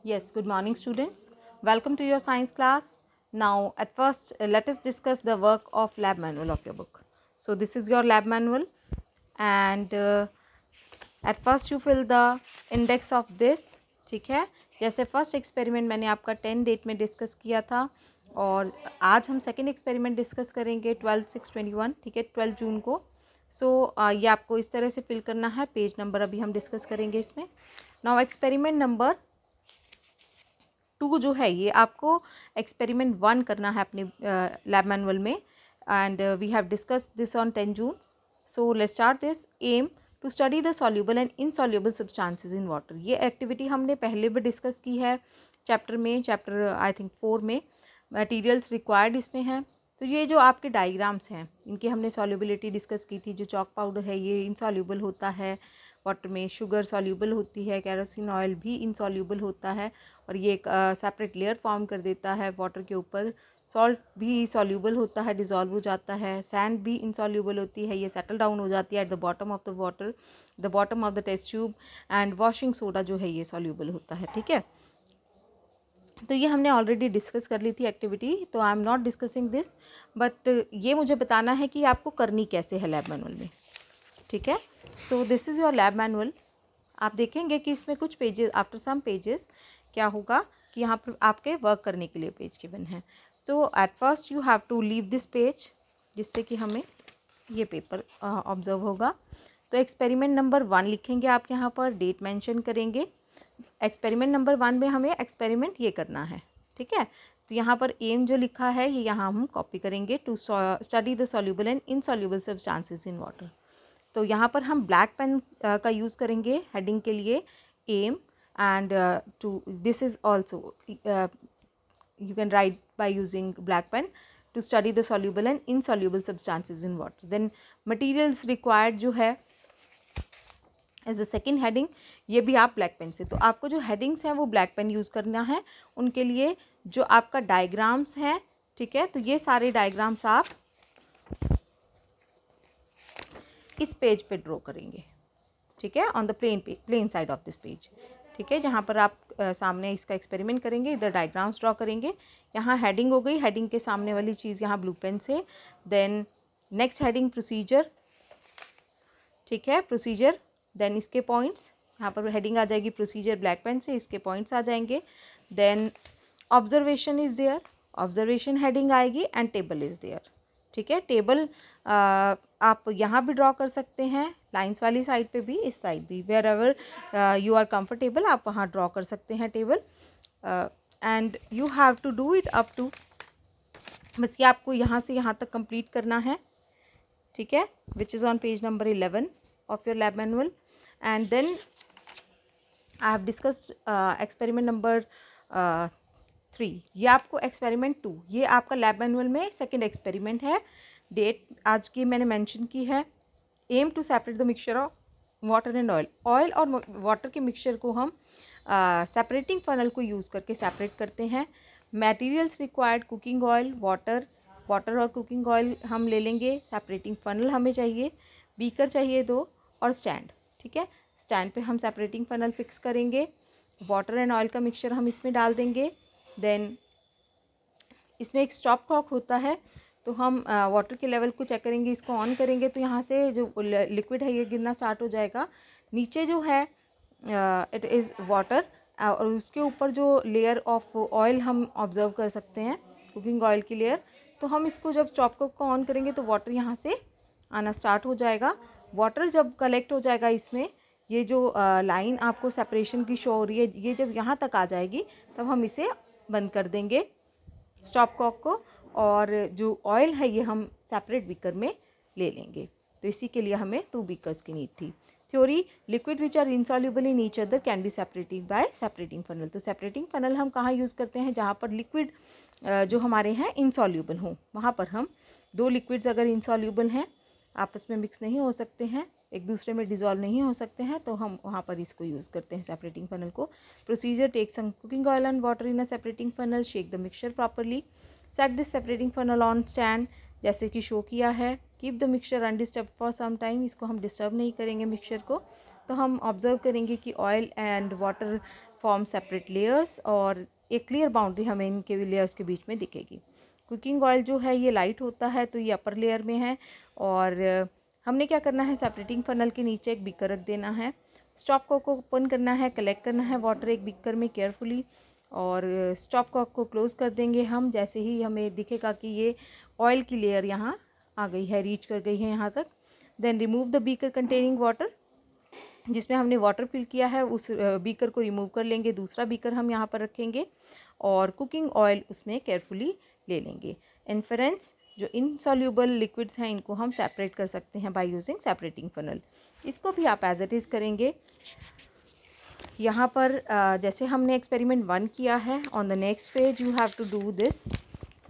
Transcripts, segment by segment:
Yes, good morning students. Welcome to your science class. Now at first let us discuss the work of lab manual of your book. So this is your lab manual and at first you fill the index of this. ठीक है, जैसे first experiment मैंने आपका 10 date में discuss किया था और आज हम सेकेंड एक्सपेरिमेंट डिस्कस करेंगे 12/6/21, ठीक है, 12 जून को. सो ये आपको इस तरह से फिल करना है. पेज नंबर अभी हम डिस्कस करेंगे इसमें. नाउ एक्सपेरिमेंट नंबर 2 जो है ये आपको एक्सपेरिमेंट 1 करना है अपने लैब मैनुअल में and we have discussed this on 10 June. So let's start this. Aim to study the soluble and insoluble substances in water. ये एक्टिविटी हमने पहले भी डिस्कस की है चैप्टर आई थिंक 4 में. मटेरियल्स रिक्वायर्ड इसमें हैं. तो ये जो आपके डायग्राम्स हैं इनकी हमने सॉल्युबिलिटी डिस्कस की थी. जो चॉक पाउडर है ये इनसॉल्युबल होता है वाटर में, शुगर सॉल्युबल होती है, केरोसिन ऑयल भी इनसॉल्युबल होता है और ये एक सेपरेट लेयर फॉर्म कर देता है वाटर के ऊपर. सॉल्ट भी सॉल्युबल होता है, डिज़ोल्व हो जाता है. सैंड भी इनसॉल्युबल होती है, ये सेटल डाउन हो जाती है at the bottom of the water, the bottom of the test tube. And washing soda जो है ये सॉल्युबल होता है. ठीक है, तो ये हमने ऑलरेडी डिस्कस कर ली थी एक्टिविटी, तो I am not discussing this. But ये मुझे बताना है कि आपको करनी कैसे है लैब मैनुअल में. ठीक है, so this is your lab manual. आप देखेंगे कि इसमें कुछ पेजेस, आफ्टर सम पेजेस क्या होगा कि यहाँ पर आपके वर्क करने के लिए पेज गिवन है. So at first you have to leave this page, जिससे कि हमें ये पेपर ऑब्जर्व होगा. तो एक्सपेरिमेंट नंबर 1 लिखेंगे आप यहाँ पर, डेट मेंशन करेंगे. एक्सपेरिमेंट नंबर 1 में हमें एक्सपेरिमेंट ये करना है. ठीक है, तो यहाँ पर एम जो लिखा है ये यहाँ हम कॉपी करेंगे. To study the soluble and insoluble substances in water. तो यहाँ पर हम ब्लैक पेन का यूज़ करेंगे हेडिंग के लिए, aim. And to this is also you can write by using black pen to study the soluble and insoluble substances in water. Then materials required जो है एज द सेकेंड हेडिंग, ये भी आप black pen से. तो आपको जो headings हैं वो ब्लैक पेन यूज़ करना है उनके लिए. जो आपका डायग्राम्स हैं, ठीक है, तो ये सारे डायग्राम्स आप इस पेज पे ड्रॉ करेंगे. ठीक है, on the plane side of this page. ठीक है, जहाँ पर आप सामने इसका एक्सपेरिमेंट करेंगे इधर डायग्राम्स ड्रॉ करेंगे. यहाँ हेडिंग हो गई, हेडिंग के सामने वाली चीज़ यहाँ ब्लू पेन से. Then next heading procedure. ठीक है, प्रोसीजर. देन इसके पॉइंट्स, यहाँ पर हेडिंग आ जाएगी प्रोसीजर ब्लैक पेन से, इसके पॉइंट्स आ जाएंगे. Then observation is there, observation heading आएगी एंड टेबल इज़ देयर. ठीक है, टेबल आप यहाँ भी ड्रॉ कर सकते हैं, लाइंस वाली साइड पे भी, इस साइड भी, wherever you are comfortable आप वहाँ ड्रॉ कर सकते हैं table. And you have to do it up to, बस ये आपको यहाँ से यहाँ तक कंप्लीट करना है. ठीक है, which is on page number 11 of your lab manual. And then I have discussed experiment number 3. ये आपको एक्सपेरिमेंट 2, ये आपका लैब मैनुअल में सेकेंड एक्सपेरिमेंट है. डेट आज की मैंने मेंशन की है. Aim to separate the mixture of water and oil. Oil और वाटर के मिक्सचर को हम सेपरेटिंग फनल को यूज़ करके सेपरेट करते हैं. Materials required cooking oil, water और कुकिंग ऑयल हम ले लेंगे. सेपरेटिंग फनल हमें चाहिए, बीकर चाहिए 2 और स्टैंड. ठीक है, स्टैंड पे हम सेपरेटिंग फनल फिक्स करेंगे. वाटर एंड ऑयल का मिक्सचर हम इसमें डाल देंगे. देन इसमें एक स्टॉप कॉक होता है, तो हम वाटर के लेवल को चेक करेंगे, इसको ऑन करेंगे तो यहाँ से जो लिक्विड है ये गिरना स्टार्ट हो जाएगा. नीचे जो है इट इज़ वाटर और उसके ऊपर जो लेयर ऑफ ऑयल हम ऑब्जर्व कर सकते हैं, कुकिंग ऑयल की लेयर. तो हम इसको जब स्टॉप कॉक को ऑन करेंगे तो वाटर यहाँ से आना स्टार्ट हो जाएगा. वाटर जब कलेक्ट हो जाएगा इसमें, ये जो लाइन आपको सेपरेशन की शो हो रही है, ये जब यहाँ तक आ जाएगी तब हम इसे बंद कर देंगे स्टॉप कॉक को, और जो ऑयल है ये हम सेपरेट बीकर में ले लेंगे. तो इसी के लिए हमें 2 बीकर्स की नीड थी. Theory, liquid which are insoluble in each other can be separated by separating funnel. तो सेपरेटिंग फनल हम कहाँ यूज़ करते हैं, जहाँ पर लिक्विड जो हमारे हैं इनसॉल्युबल हों, वहाँ पर हम 2 लिक्विड्स अगर इनसॉल्युबल हैं, आपस में मिक्स नहीं हो सकते हैं, एक दूसरे में डिज़ोल्व नहीं हो सकते हैं, तो हम वहाँ पर इसको यूज़ करते हैं सेपरेटिंग फनल को. Procedure, take some cooking oil and water in a separating funnel, shake the mixture properly, set this separating funnel on stand, जैसे कि शो किया है. Keep the mixture undisturb for some time, इसको हम disturb नहीं करेंगे mixture को. तो हम ऑब्जर्व करेंगे कि oil and water form separate layers और एक क्लियर बाउंड्री हमें इनके लेयर्स के बीच में दिखेगी। कुकिंग ऑयल जो है ये लाइट होता है तो ये अपर लेयर में है और हमने क्या करना है, सेपरेटिंग फनल के नीचे एक बीकर रख देना है, स्टॉप कॉक को ओपन करना है, कलेक्ट करना है वाटर एक बीकर में केयरफुली और स्टॉप कॉक को क्लोज़ कर देंगे हम जैसे ही हमें दिखेगा कि ये ऑयल की लेयर यहाँ आ गई है, रीच कर गई है यहाँ तक। Then remove the beaker containing water, जिसमें हमने वाटर फिल किया है उस बीकर को रिमूव कर लेंगे, दूसरा बीकर हम यहाँ पर रखेंगे और कुकिंग ऑयल उसमें केयरफुली ले लेंगे। इन्फेरेंस जो इनसॉल्यूबल लिक्विड्स हैं इनको हम सेपरेट कर सकते हैं बाय यूजिंग सेपरेटिंग फनल। इसको भी आप एज इट इज़ करेंगे। यहाँ पर जैसे हमने एक्सपेरिमेंट 1 किया है, on the next page you have to do this.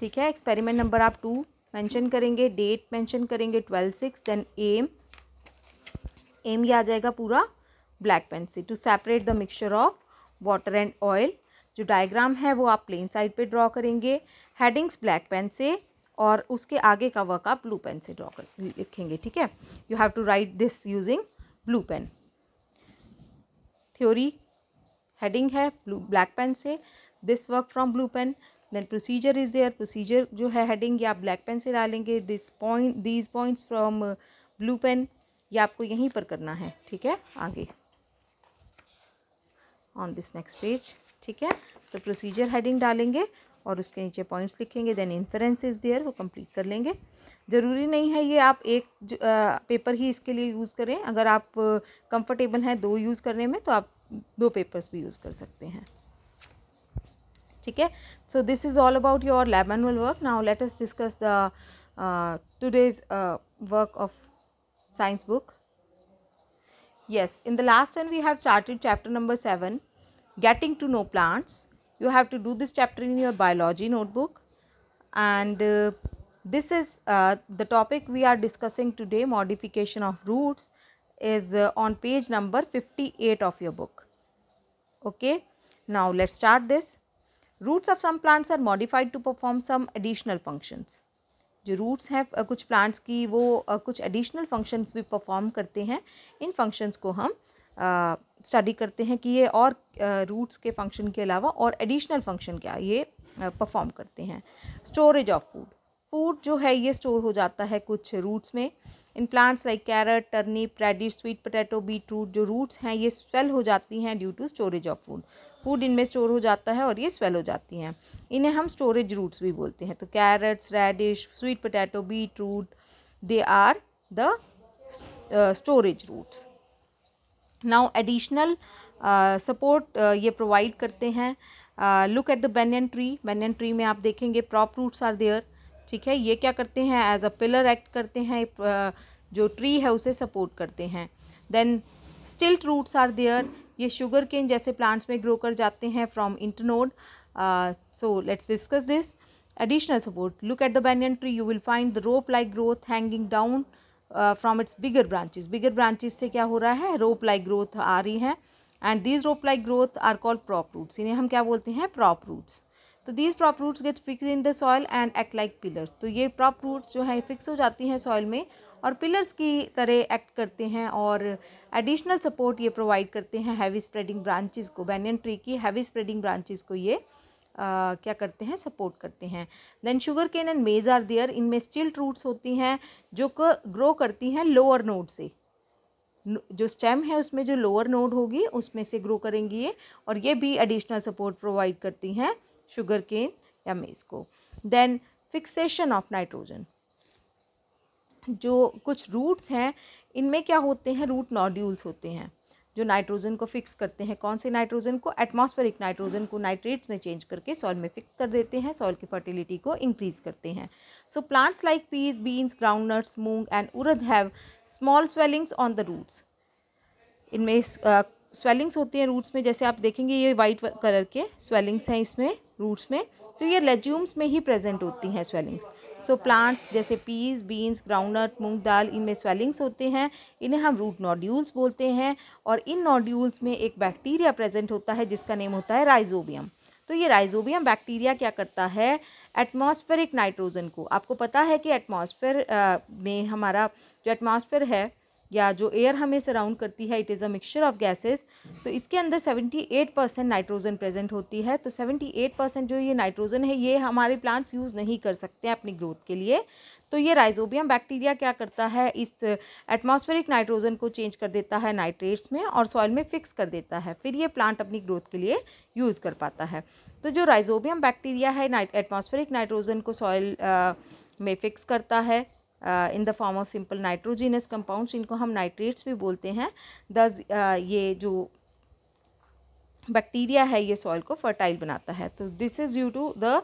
ठीक है, एक्सपेरिमेंट नंबर आप 2 मेंशन करेंगे, डेट मेंशन करेंगे 12/6, देन एम ये आ जाएगा पूरा ब्लैक पेन से, to separate the mixture of water and oil. जो डायग्राम है वो आप प्लेन साइड पे ड्रॉ करेंगे, हेडिंग्स ब्लैक पेन से और उसके आगे का वर्क आप ब्लू पेन से ड्रॉ कर लिखेंगे। ठीक है, you have to write this using blue pen. Theory heading है ब्लैक पेन से, this work from blue pen. Then procedure is there, procedure जो है हेडिंग ये आप ब्लैक पेन से डालेंगे, these points from blue pen, ये आपको यहीं पर करना है। ठीक है, आगे ऑन दिस नेक्स्ट पेज। ठीक है, तो प्रोसीजर हेडिंग डालेंगे और उसके नीचे पॉइंट्स लिखेंगे, देन इन्फरेंस इज देयर, वो कंप्लीट कर लेंगे। ज़रूरी नहीं है ये आप एक पेपर ही इसके लिए यूज़ करें, अगर आप कंफर्टेबल हैं 2 यूज़ करने में तो आप 2 पेपर्स भी यूज़ कर सकते हैं। ठीक है, so this is all about your lab manual work. Now let us discuss the today's work of science book. Yes, in the last one we have started chapter number 7, getting to know plants. You have to do this chapter in your biology notebook, and this is the topic we are discussing today. Modification of roots is on page number 58 of your book. Okay, now let's start this. Roots of some plants are modified to perform some additional functions. जो roots हैं कुछ plants की वो कुछ additional functions भी perform करते हैं। इन functions को हम स्टडी करते हैं कि ये और रूट्स के फंक्शन के अलावा और एडिशनल फंक्शन क्या ये परफॉर्म करते हैं। स्टोरेज ऑफ फूड, फूड जो है ये स्टोर हो जाता है कुछ रूट्स में। In plants like carrot, turnip, radish, sweet potato, beet root, जो रूट्स हैं ये स्वेल हो जाती हैं due to storage of food. Food इनमें स्टोर हो जाता है और ये स्वेल हो जाती हैं, इन्हें हम स्टोरेज रूट्स भी बोलते हैं। तो carrots, radish, sweet potato, beet root, they are the storage roots. Now additional support ये प्रोवाइड करते हैं। Look at the banyan tree, banyan tree में आप देखेंगे प्रॉप रूट्स आर देयर। ठीक है, ये क्या करते हैं, एज अ पिलर एक्ट करते हैं, जो ट्री है उसे सपोर्ट करते हैं। Then stilt roots are there, ये शुगर केन जैसे प्लांट्स में ग्रो कर जाते हैं from internode. So let's discuss this additional support. Look at the banyan tree, you will find the rope like growth hanging down from its bigger branches. Bigger branches से क्या हो रहा है, रोप लाइक ग्रोथ आ रही है, and these rope like growth are called prop roots. इन्हें हम क्या बोलते हैं, प्रॉप रूट्स। तो these prop roots get fix in the soil and act like pillars. तो ये प्रॉप रूट्स जो है फिक्स हो जाती हैं सॉइल में और पिलर्स की तरह एक्ट करते हैं और एडिशनल सपोर्ट ये प्रोवाइड करते हैं हैवी स्प्रेडिंग ब्रांचेस को। बेनियन ट्री की हैवी स्प्रेडिंग ब्रांचेस को ये क्या करते हैं, सपोर्ट करते हैं। Then sugar cane and maize are there, इनमें स्टिल्ट रूट्स होती हैं जो ग्रो करती हैं लोअर नोड से। जो स्टेम है उसमें जो लोअर नोड होगी उसमें से ग्रो करेंगी ये, और ये भी एडिशनल सपोर्ट प्रोवाइड करती हैं शुगर केन या मेज को। देन फिक्सेशन ऑफ नाइट्रोजन, जो कुछ रूट्स हैं इनमें क्या होते हैं, रूट नोड्यूल्स होते हैं जो नाइट्रोजन को फिक्स करते हैं। कौन से नाइट्रोजन को, एटमॉस्फेरिक नाइट्रोजन को नाइट्रेट्स में चेंज करके सॉइल में फिक्स कर देते हैं, सॉइल की फर्टिलिटी को इंक्रीज करते हैं। So plants like peas, beans, groundnuts, moong and urad have small swellings on the roots. इनमें स्वेलिंग्स होती हैं रूट्स में, जैसे आप देखेंगे ये वाइट कलर के स्वेलिंग्स हैं इसमें रूट्स में, तो ये लेज्यूम्स में ही प्रेजेंट होती हैं स्वेलिंग्स। सो प्लांट्स जैसे पीस, बीन्स, ग्राउंडनट, मूंग दाल, इनमें स्वेलिंग्स होते हैं, इन्हें हम रूट नोड्यूल्स बोलते हैं। और इन नोड्यूल्स में एक बैक्टीरिया प्रेजेंट होता है जिसका नेम होता है राइजोबियम। तो ये राइजोबियम बैक्टीरिया क्या करता है, एटमॉस्फेरिक नाइट्रोजन को, आपको पता है कि एटमॉस्फेयर में हमारा जो एटमॉस्फेयर है या जो एयर हमें सराउंड करती है, it is a mixture of gases, तो इसके अंदर 78% नाइट्रोजन प्रेजेंट होती है। तो 78% जो ये नाइट्रोजन है ये हमारे प्लांट्स यूज़ नहीं कर सकते हैं अपनी ग्रोथ के लिए। तो ये राइजोबियम बैक्टीरिया क्या करता है, इस एटमॉस्फेरिक नाइट्रोजन को चेंज कर देता है नाइट्रेट्स में और सॉइल में फिक्स कर देता है, फिर ये प्लांट अपनी ग्रोथ के लिए यूज़ कर पाता है। तो जो राइजोबियम बैक्टीरिया है एटमॉस्फेरिक नाइट्रोजन को सॉइल में फिक्स करता है in the form of simple nitrogenous compounds, इनको हम नाइट्रेट्स भी बोलते हैं। दस ये जो बैक्टीरिया है ये सॉइल को फर्टाइल बनाता है। तो this is due to the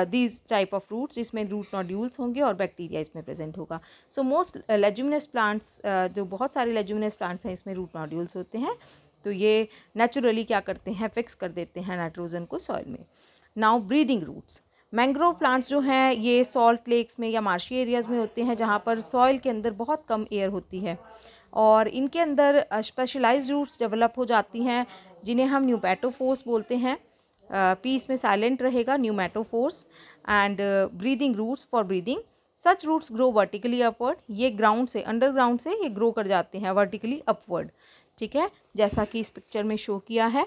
these type of roots, जिसमें रूट नोड्यूल्स होंगे और बैक्टीरिया इसमें प्रेजेंट होगा। सो मोस्ट लेज्यूमिनस प्लांट्स, जो बहुत सारे लेज्यूमिनस प्लांट्स हैं इसमें रूट नोड्यूल्स होते हैं। तो ये नेचुरली क्या करते हैं, फिक्स कर देते हैं नाइट्रोजन को सॉइल में। Now breathing roots, mangrove plants जो हैं ये सॉल्ट लेक्स में या मार्शी एरियाज़ में होते हैं जहाँ पर सॉइल के अंदर बहुत कम एयर होती है, और इनके अंदर स्पेशलाइज्ड रूट्स डेवलप हो जाती हैं जिन्हें हम न्यूमैटोफोर्स बोलते हैं। पी इसमें साइलेंट रहेगा, pneumatophores and breathing roots for breathing. Such roots grow vertically upward, ये ग्राउंड से, अंडरग्राउंड से ये ग्रो कर जाते हैं वर्टिकली अपवर्ड, ठीक है, जैसा कि इस पिक्चर में शो किया है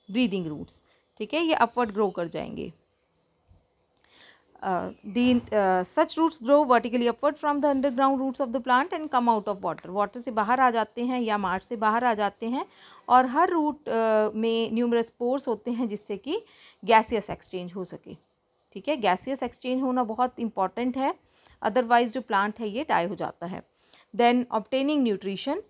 ब्रीदिंग रूट्स, ठीक है, ये अपवर्ड ग्रो कर जाएंगे। such roots grow vertically upward from the underground roots of the plant and come out of water, water से बाहर आ जाते हैं या मार्च से बाहर आ जाते हैं, और हर रूट में न्यूमरस पोर्स होते हैं जिससे कि गैसियस एक्सचेंज हो सके, ठीक है, गैसियस एक्सचेंज होना बहुत इंपॉर्टेंट है, अदरवाइज जो प्लांट है ये डाई हो जाता है। Then obtaining nutrition,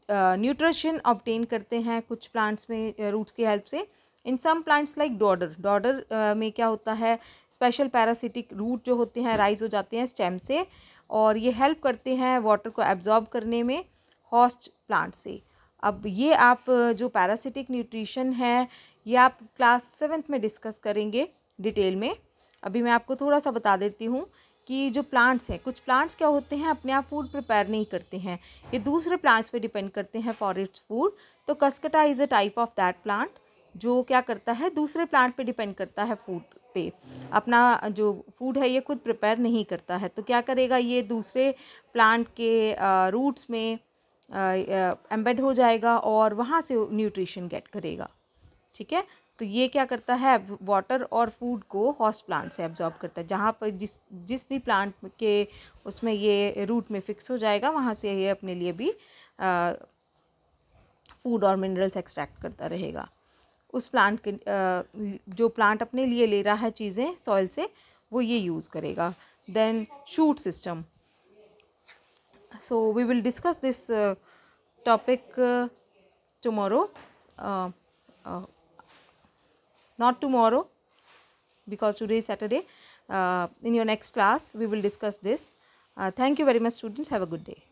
nutrition obtain करते हैं कुछ प्लांट्स में रूट्स की हेल्प से। इन सम प्लांट्स लाइक डॉडर में क्या होता है, स्पेशल पैरासिटिक रूट जो होते हैं राइज हो जाते हैं स्टेम से, और ये हेल्प करते हैं वाटर को एब्जॉर्ब करने में होस्ट प्लांट से। अब ये आप जो पैरासिटिक न्यूट्रिशन है ये आप क्लास 7th में डिस्कस करेंगे डिटेल में। अभी मैं आपको थोड़ा सा बता देती हूँ कि जो प्लांट्स हैं, कुछ प्लांट्स क्या होते हैं अपने आप फूड प्रिपेयर नहीं करते हैं, ये दूसरे प्लांट्स पे डिपेंड करते हैं फॉर इट्स फूड। तो cuscuta is a type of that plant जो क्या करता है, दूसरे प्लांट पे डिपेंड करता है फूड पे, अपना जो फूड है ये खुद प्रिपेयर नहीं करता है। तो क्या करेगा, ये दूसरे प्लांट के रूट्स में एम्बेड हो जाएगा और वहाँ से न्यूट्रिशन गेट करेगा, ठीक है। तो ये क्या करता है, वाटर और फूड को होस्ट प्लांट से एब्जॉर्ब करता है, जहाँ पर जिस भी प्लांट के उसमें ये रूट में फिक्स हो जाएगा वहाँ से ये अपने लिए भी फूड और मिनरल्स एक्सट्रैक्ट करता रहेगा। उस प्लांट के जो प्लांट अपने लिए ले रहा है चीज़ें सॉइल से वो ये यूज़ करेगा। Then shoot system, so we will discuss this topic tomorrow, not tomorrow because today is Saturday. In your next class we will discuss this. Thank you very much students, have a good day.